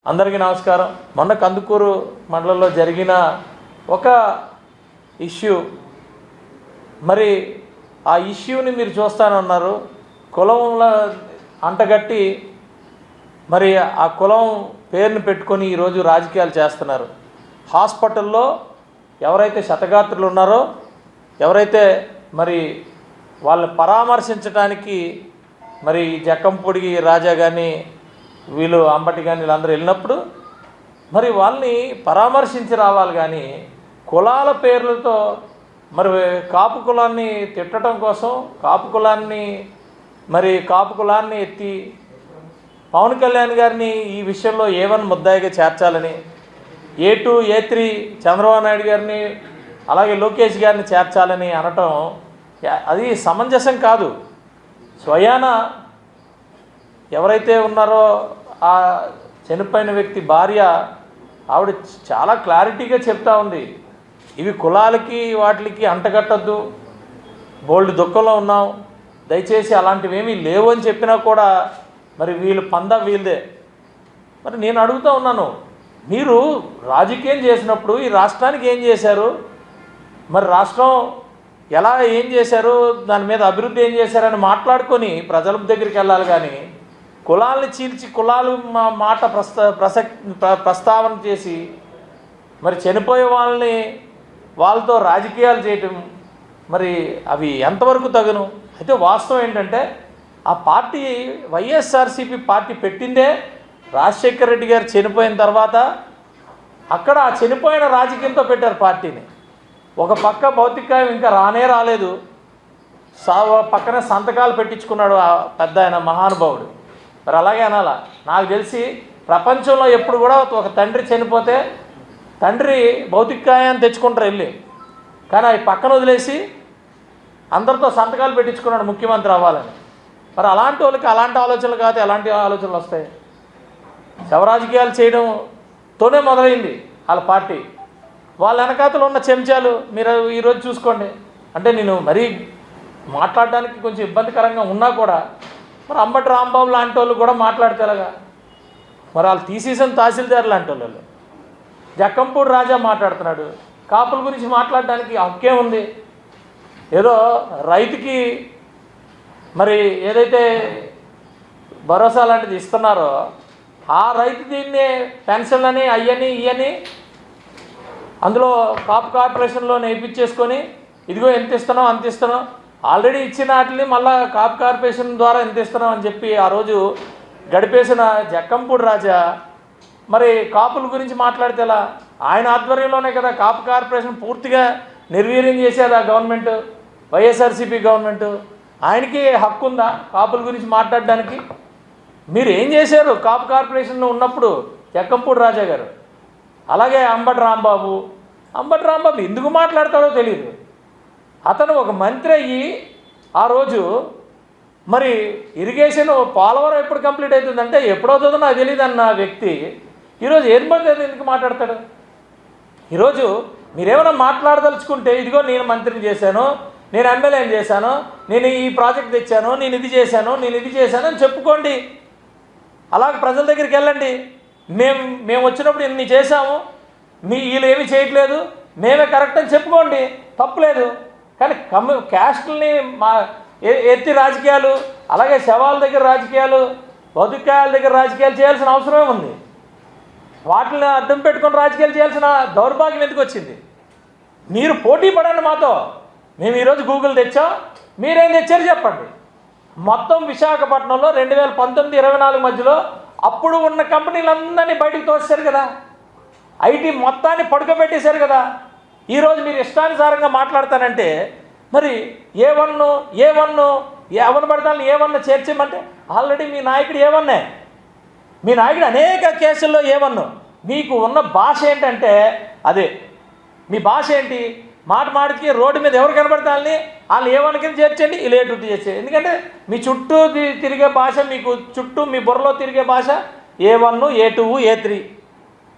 అందరికీ నమస్కారం. మొన్న కందుకూరు మండలంలో జరిగిన ఒక ఇష్యూ, మరి ఆ ఇష్యూని మీరు చూస్తానన్నారు. కులంలో అంటగట్టి మరి ఆ కులం పేరుని పెట్టుకొని ఈరోజు రాజకీయాలు చేస్తున్నారు. హాస్పిటల్లో ఎవరైతే శతగాత్రులు ఉన్నారో, ఎవరైతే మరి వాళ్ళని పరామర్శించడానికి మరి జక్కంపూడి రాజా కానీ వీళ్ళు అంబటి కానీ వీళ్ళందరూ వెళ్ళినప్పుడు మరి వాళ్ళని పరామర్శించి రావాలి. కానీ కులాల పేర్లతో మరి కాపు కులాన్ని తిట్టడం కోసం కాపు కులాన్ని ఎత్తి పవన్ కళ్యాణ్ గారిని ఈ విషయంలో A1 ముద్దాయిగా చేర్చాలని, A2 A3 చంద్రబాబు నాయుడు గారిని అలాగే లోకేష్ గారిని చేర్చాలని అనటం అది సమంజసం కాదు. స్వయాన ఎవరైతే ఉన్నారో ఆ చనిపోయిన వ్యక్తి భార్య, ఆవిడ చాలా క్లారిటీగా చెప్తా ఉంది, ఇవి కులాలకి వాటికి అంటగట్టద్దు, బోల్డ్ దుఃఖంలో ఉన్నాం, దయచేసి అలాంటివి ఏమీ లేవు అని చెప్పినా కూడా మరి వీళ్ళు వీళ్ళదే. మరి నేను అడుగుతూ ఉన్నాను, మీరు రాజకీయం చేసినప్పుడు ఈ రాష్ట్రానికి ఏం చేశారు, మరి రాష్ట్రం ఎలా ఏం చేశారు, దాని మీద అభివృద్ధి ఏం చేశారని మాట్లాడుకొని ప్రజల దగ్గరికి వెళ్ళాలి. కానీ కులాలని చీల్చి కులాలు మాట ప్రస్తావన చేసి మరి చనిపోయే వాళ్ళతో రాజకీయాలు చేయటం మరి అవి ఎంతవరకు తగును? అయితే వాస్తవం ఏంటంటే ఆ పార్టీ వైఎస్ఆర్సీపీ పార్టీ పెట్టిందే రాజశేఖర రెడ్డి గారు చనిపోయిన తర్వాత. అక్కడ ఆ చనిపోయిన రాజకీయంతో పెట్టారు పార్టీని. ఒక పక్క భౌతికాయం ఇంకా రాలేదు, పక్కన సంతకాలు పెట్టించుకున్నాడు ఆ పెద్ద ఆయన మహానుభావుడు. మరి అలాగే అనాలా? నాకు తెలిసి ప్రపంచంలో ఎప్పుడు కూడా ఒక తండ్రి చనిపోతే తండ్రి భౌతికాయాన్ని తెచ్చుకుంటారు వెళ్ళి, కానీ అవి పక్కన వదిలేసి అందరితో సంతకాలు పెట్టించుకున్నాడు ముఖ్యమంత్రి అవ్వాలని. మరి అలాంటి వాళ్ళకి అలాంటి ఆలోచనలు కాదు, ఎలాంటి ఆలోచనలు వస్తాయి? శవరాజకీయాలు చేయడంతోనే మొదలైంది వాళ్ళ పార్టీ. వాళ్ళ వెనకాతలు ఉన్న చెంచాలు మీరు ఈరోజు చూసుకోండి. అంటే నేను మరీ మాట్లాడడానికి కొంచెం ఇబ్బందికరంగా ఉన్నా కూడా మరి అంబటి రాంబాబు లాంటి వాళ్ళు కూడా మాట్లాడతారుగా. మరి వాళ్ళు తీసేసిన తహసీల్దార్ లాంటి వాళ్ళు, జక్కంపూడి రాజా మాట్లాడుతున్నాడు. కాపుల గురించి మాట్లాడడానికి హక్కే ఉంది. ఏదో రైతుకి మరి ఏదైతే భరోసా లాంటిది ఇస్తున్నారో ఆ రైతు దీన్ని పెన్షన్లని ఇవని అందులో కాపు కార్పొరేషన్లో నేర్పించేసుకొని ఇదిగో ఎంత ఇస్తున్నావు అంత ఇస్తున్నావు, ఆల్రెడీ ఇచ్చిన వాటిని మళ్ళీ కాపు కార్పొరేషన్ ద్వారా ఎంత ఇస్తున్నాం అని చెప్పి ఆ రోజు గడిపేసిన జక్కంపూడి రాజా మరి కాపుల గురించి మాట్లాడితే ఎలా? ఆయన ఆధ్వర్యంలోనే కదా కాపు కార్పొరేషన్ పూర్తిగా నిర్వీర్యం చేసేది ఆ గవర్నమెంట్, వైఎస్ఆర్సీపీ గవర్నమెంట్. ఆయనకి హక్కు ఉందా కాపుల గురించి మాట్లాడడానికి? మీరు ఏం చేశారు కాపు కార్పొరేషన్లో ఉన్నప్పుడు జక్కంపూడి రాజా గారు? అలాగే అంబటి రాంబాబు ఎందుకు మాట్లాడతాడో తెలియదు. అతను ఒక మంత్రి అయ్యి ఆ రోజు మరి ఇరిగేషన్ పోలవరం ఎప్పుడు కంప్లీట్ అవుతుందంటే ఎప్పుడవుతుందో నాకు తెలియదు అన్న వ్యక్తి ఈరోజు ఏం పడితే ఎందుకు మాట్లాడతాడు? ఈరోజు మీరేమైనా మాట్లాడదలుచుకుంటే ఇదిగో నేను మంత్రిని చేశాను, నేను ఎమ్మెల్యేని చేశాను, నేను ఈ ప్రాజెక్ట్ తెచ్చాను, నేను ఇది చేశాను అని చెప్పుకోండి. అలాగే ప్రజల దగ్గరికి వెళ్ళండి. మేము వచ్చినప్పుడు ఇన్ని చేశాము, వీళ్ళు ఏమీ చేయట్లేదు, మేమే కరెక్ట్ అని చెప్పుకోండి, తప్పులేదు. కానీ క్యాస్టుల్ని ఎత్తి రాజకీయాలు, అలాగే శవాల దగ్గర రాజకీయాలు, బతుకాయల దగ్గర రాజకీయాలు చేయాల్సిన అవసరమే ఉంది. వాటిని అడ్డం పెట్టుకొని రాజకీయాలు చేయాల్సిన దౌర్భాగ్యం ఎందుకు వచ్చింది? మీరు పోటీ పడండి మాతో. మేము ఈరోజు గూగుల్ తెచ్చాం, మీరేం తెచ్చారు చెప్పండి. మొత్తం విశాఖపట్నంలో 2019-24 మధ్యలో అప్పుడు ఉన్న కంపెనీలందరినీ బయటకు తోసేశారు కదా, ఐటీ మొత్తాన్ని పడుకోబెట్టేశారు కదా. ఈరోజు మీరు ఇష్టానుసారంగా మాట్లాడతానంటే మరి ఎవరు పడతాను A1 చేర్చమంటే ఆల్రెడీ మీ నాయకుడు A1. మీ నాయకుడు అనేక కేసుల్లో A1. మీకు ఉన్న భాష ఏంటంటే అదే మీ భాష ఏంటి? మాటికి రోడ్డు మీద ఎవరు కనబడతాలని వాళ్ళు A1 కింద చేర్చండి, ఇలా A2 చేర్చండి. ఎందుకంటే మీ చుట్టూ తిరిగే భాష, మీకు చుట్టూ మీ బుర్రలో తిరిగే భాష A1 A2 A3.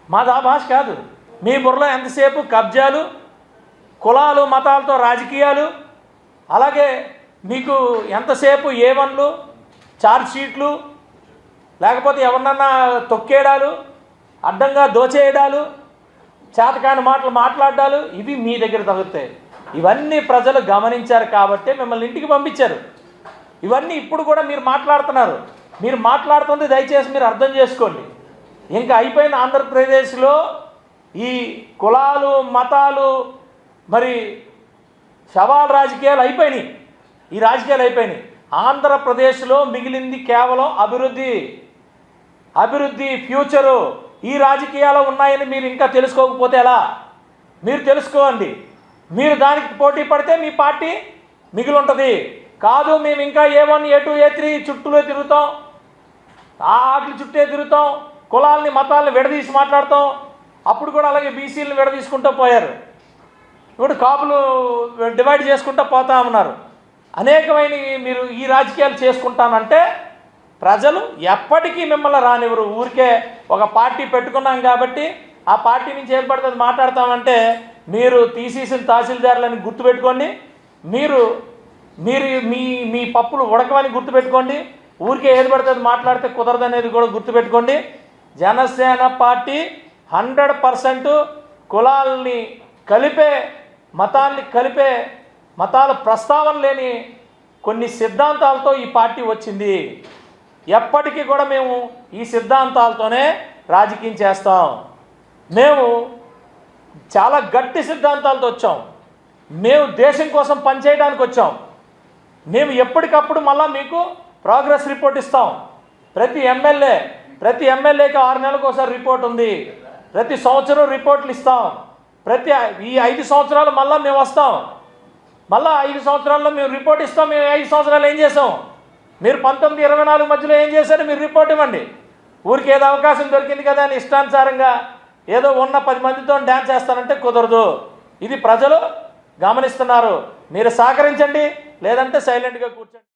మాది ఆ భాష కాదు. మీ బుర్రలో ఎంతసేపు కబ్జాలు, కులాలు మతాలతో రాజకీయాలు, అలాగే మీకు ఎంతసేపు A1లు, ఛార్జ్ షీట్లు, లేకపోతే ఎవరినన్నా తొక్కేయడాలు, అడ్డంగా దోచేయడాలు, చేతకాని మాటలు మాట్లాడాలు ఇవి మీ దగ్గర తగులుతాయి. ఇవన్నీ ప్రజలు గమనించారు కాబట్టి మిమ్మల్ని ఇంటికి పంపించారు. ఇవన్నీ ఇప్పుడు కూడా మీరు మాట్లాడుతున్నారు. మీరు మాట్లాడుతుంది దయచేసి మీరు అర్థం చేసుకోండి. ఇంకా అయిపోయిన ఆంధ్రప్రదేశ్లో ఈ కులాలు మతాలు మరి శవాల రాజకీయాలు అయిపోయినాయి. ఈ రాజకీయాలు అయిపోయినాయి. ఆంధ్రప్రదేశ్లో మిగిలింది కేవలం అభివృద్ధి ఫ్యూచరు. ఈ రాజకీయాలు ఉన్నాయని మీరు ఇంకా తెలుసుకోకపోతే ఎలా? మీరు తెలుసుకోండి. మీరు దానికి పోటీ పడితే మీ పార్టీ మిగిలి ఉంటుంది. కాదు మేము ఇంకా A1 A2 A3 చుట్టూలో తిరుగుతాం, ఆటలు చుట్టే తిరుగుతాం, కులాలని మతాలని విడదీసి మాట్లాడతాం. అప్పుడు కూడా అలాగే బీసీలను విడదీసుకుంటూ పోయారు. ఇప్పుడు కాపులు డివైడ్ చేసుకుంటూ పోతా ఉన్నారు. అనేకమైన మీరు ఈ రాజకీయాలు చేసుకుంటానంటే ప్రజలు ఎప్పటికీ మిమ్మల్ని రానివ్వరు. ఊరికే ఒక పార్టీ పెట్టుకున్నాం కాబట్టి ఆ పార్టీ నుంచి ఏం పడుతుంది మాట్లాడతామంటే మీరు తీసేసిన తహసీల్దారులని గుర్తుపెట్టుకోండి. మీరు మీరు మీ మీ పప్పులు ఉడకమని గుర్తుపెట్టుకోండి. ఊరికే ఏది పడుతుంది మాట్లాడితే కుదరదనేది కూడా గుర్తుపెట్టుకోండి. జనసేన పార్టీ 100% కులాలని కలిపే, మతాల్ని కలిపే, మతాల ప్రస్తావన లేని కొన్ని సిద్ధాంతాలతో ఈ పార్టీ వచ్చింది. ఎప్పటికీ కూడా మేము ఈ సిద్ధాంతాలతోనే రాజకీయం చేస్తాం. మేము చాలా గట్టి సిద్ధాంతాలతో వచ్చాం. మేము దేశం కోసం పనిచేయడానికి వచ్చాం. మేము ఎప్పటికప్పుడు మళ్ళీ మీకు ప్రోగ్రెస్ రిపోర్ట్ ఇస్తాం. ప్రతి ఎమ్మెల్యేకి 6 నెలలకు ఒకసారి రిపోర్ట్ ఉంది. ప్రతి సంవత్సరం రిపోర్ట్లు ఇస్తాం. ఈ 5 సంవత్సరాలు మళ్ళీ మేము వస్తాం. మళ్ళీ 5 సంవత్సరాల్లో మేము రిపోర్ట్ ఇస్తాం. మేము 5 సంవత్సరాలు ఏం చేసాం, మీరు 19-24 మధ్యలో ఏం చేశారో మీరు రిపోర్ట్ ఇవ్వండి. ఊరికి ఏదో అవకాశం దొరికింది కదా అని ఇష్టానుసారంగా ఏదో ఉన్న 10 మందితో డ్యాన్స్ చేస్తానంటే కుదరదు. ఇది ప్రజలు గమనిస్తున్నారు. మీరు సహకరించండి, లేదంటే సైలెంట్గా కూర్చోండి.